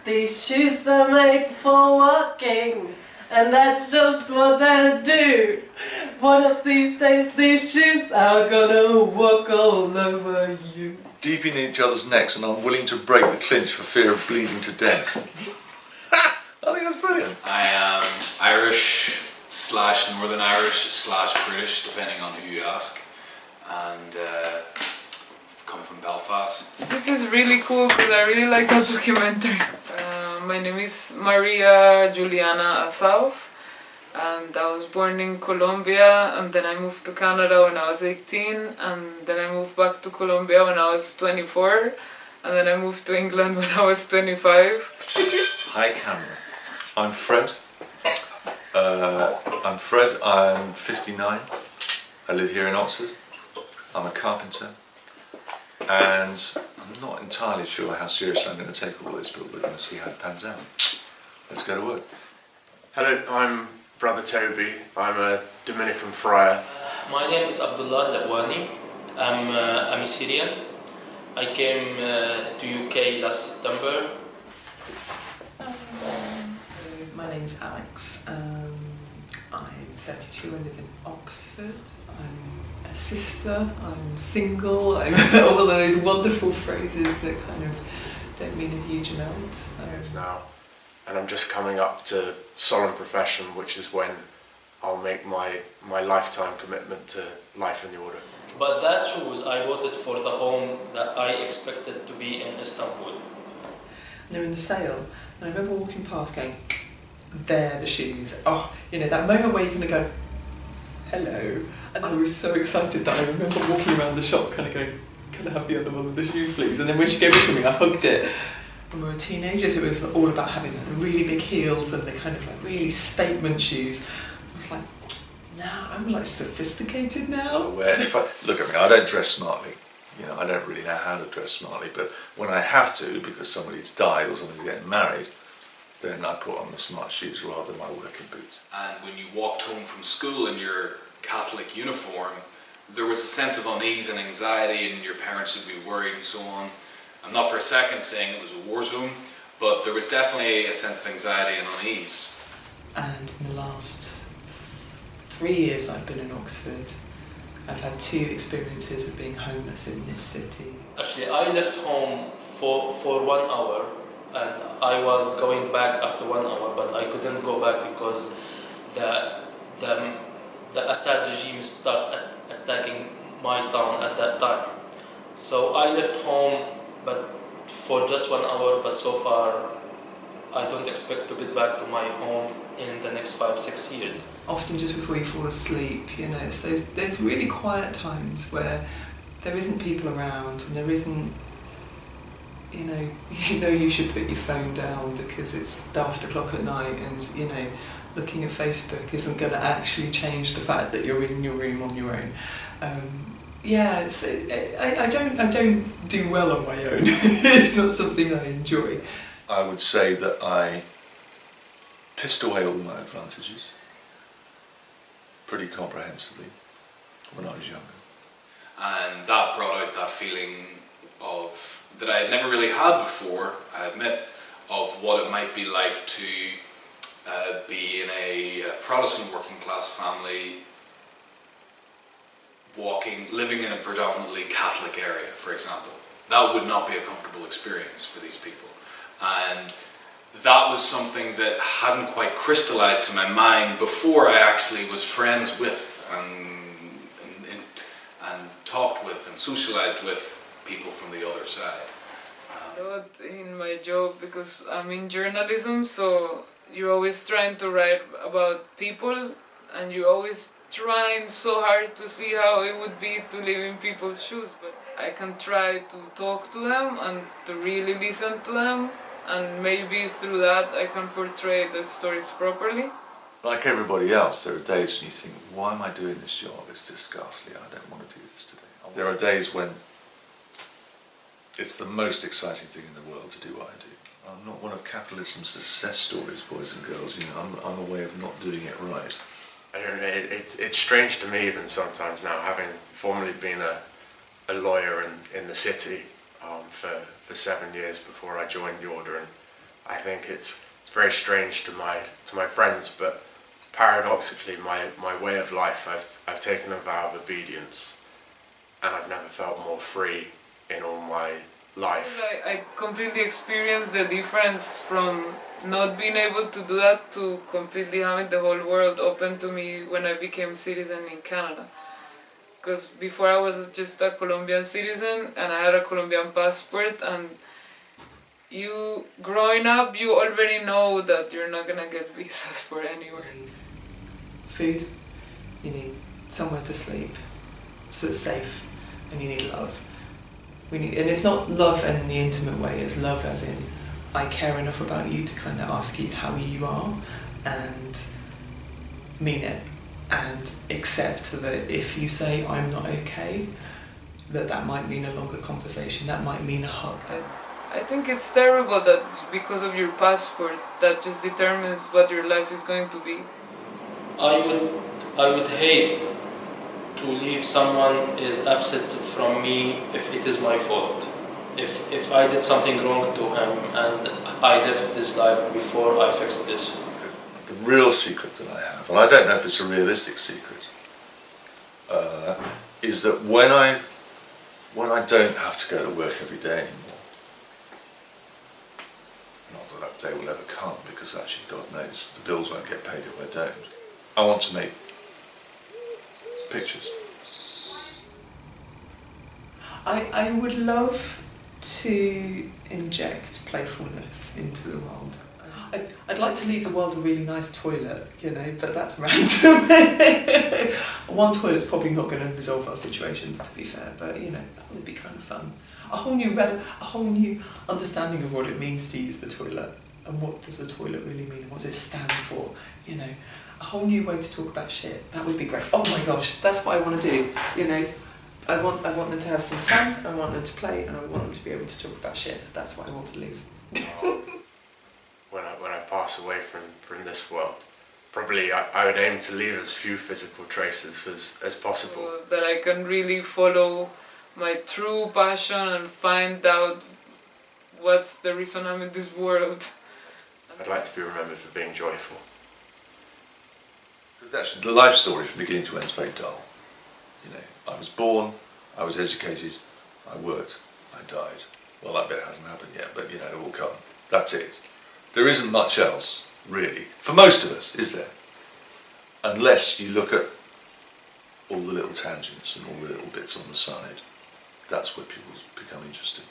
These shoes are made for walking, and that's just what they do. One of these days these shoes are gonna walk all over you. Deep in each other's necks and unwilling to break the clinch for fear of bleeding to death. I think that's brilliant. I am Irish / Northern Irish / British, depending on who you ask, and come from Belfast. This is really cool because I really like that documentary. My name is Maria Juliana Asauf, and I was born in Colombia, and then I moved to Canada when I was 18, and then I moved back to Colombia when I was 24, and then I moved to England when I was 25. Hi Cameron, I'm Fred. I'm 59. I live here in Oxford. I'm a carpenter, and I'm not entirely sure how seriously I'm going to take all this, but we're going to see how it pans out. Let's go to work. Hello, I'm Brother Toby. I'm a Dominican friar. My name is Abdullah Labwani. I'm a Syrian. I came to UK last September. My name's Alex. I'm 32. I live in Oxford. I'm a sister. I'm single. I'm all of those wonderful phrases that kind of don't mean a huge amount. Years now, and I'm just coming up to solemn profession, which is when I'll make my lifetime commitment to life in the order. But that shoes I bought it for the home that I expected to be in Istanbul. And they're in the sale, and I remember walking past going, they're the shoes. Oh, you know, that moment where you're going to go, hello. And I was so excited that I remember walking around the shop kind of going, can I have the other one of the shoes please? And then when she gave it to me, I hugged it. When we were teenagers, it was all about having like, the really big heels and the kind of like really statement shoes. I was like, now I'm like sophisticated now. If I look at me, I don't dress smartly. You know, I don't really know how to dress smartly, but when I have to, because somebody's died or somebody's getting married, then I put on the smart shoes rather than my working boots. And when you walked home from school in your Catholic uniform, there was a sense of unease and anxiety, and your parents would be worried and so on. I'm not for a second saying it was a war zone, but there was definitely a sense of anxiety and unease. And in the last 3 years I've been in Oxford, I've had 2 experiences of being homeless in this city. Actually, I left home for 1 hour, and I was going back after 1 hour, but I couldn't go back because the Assad regime started attacking my town at that time. So I left home, but for just 1 hour, but so far I don't expect to get back to my home in the next 5-6 years. Often just before you fall asleep, you know, it's those really quiet times where there isn't people around and there isn't, you know you should put your phone down because it's after o'clock at night, and you know, looking at Facebook isn't going to actually change the fact that you're in your room on your own. Yeah, I don't do well on my own. It's not something I enjoy. I would say that I pissed away all my advantages pretty comprehensively when I was younger. And that brought out that feeling of that I had never really had before, I admit, of what it might be like to be in a Protestant working class family, living in a predominantly Catholic area, for example. That would not be a comfortable experience for these people. And that was something that hadn't quite crystallized to my mind before I actually was friends with and talked with and socialized with people from the other side. A lot in my job because I'm in journalism, so you're always trying to write about people and you're always trying so hard to see how it would be to live in people's shoes, but I can try to talk to them and to really listen to them, and maybe through that I can portray the stories properly. Like everybody else, there are days when you think, why am I doing this job? It's just ghastly, I don't want to do this today. There are days when it's the most exciting thing in the world to do what I do. I'm not one of capitalism's success stories, boys and girls. You know, I'm a way of not doing it right. I don't know, it's strange to me even sometimes now, having formerly been a lawyer in the city for 7 years before I joined the order, and I think it's very strange to my friends, but paradoxically, my way of life, I've taken a vow of obedience, and I've never felt more free in all my life. I completely experienced the difference from not being able to do that to completely having the whole world open to me when I became citizen in Canada. Because before I was just a Colombian citizen and I had a Colombian passport, and you growing up you already know that you're not gonna get visas for anywhere. You need food, you need somewhere to sleep, so it's safe, and you need love. And it's not love in the intimate way, it's love as in I care enough about you to kind of ask you how you are and mean it, and accept that if you say I'm not okay, that might mean a longer conversation, that might mean a hug. I think it's terrible that because of your passport that just determines what your life is going to be. I would hate to leave someone is upset from me if it is my fault. If I did something wrong to him and I left this life before I fixed this. The real secret that I have, and I don't know if it's a realistic secret, is that when I don't have to go to work every day anymore, not that that day will ever come, because actually God knows the bills won't get paid if I don't, I want to make pictures. I would love to inject playfulness into the world. I'd like to leave the world a really nice toilet, you know, but that's random. One toilet's probably not going to resolve our situations, to be fair, but you know, that would be kind of fun. A whole new understanding of what it means to use the toilet, and what does the toilet really mean, and what does it stand for, you know. A whole new way to talk about shit. That would be great. Oh my gosh, that's what I want to do, you know. I want them to have some fun, I want them to play, and I want them to be able to talk about shit. That's what I want to leave. When I pass away from this world, probably I would aim to leave as few physical traces as possible. So that I can really follow my true passion and find out what's the reason I'm in this world. I'd like to be remembered for being joyful. Because actually the life story from beginning to end is very dull. You know, I was born, I was educated, I worked, I died. Well, that bit hasn't happened yet, but you know, it will come. That's it. There isn't much else, really, for most of us, is there? Unless you look at all the little tangents and all the little bits on the side. That's where people become interesting.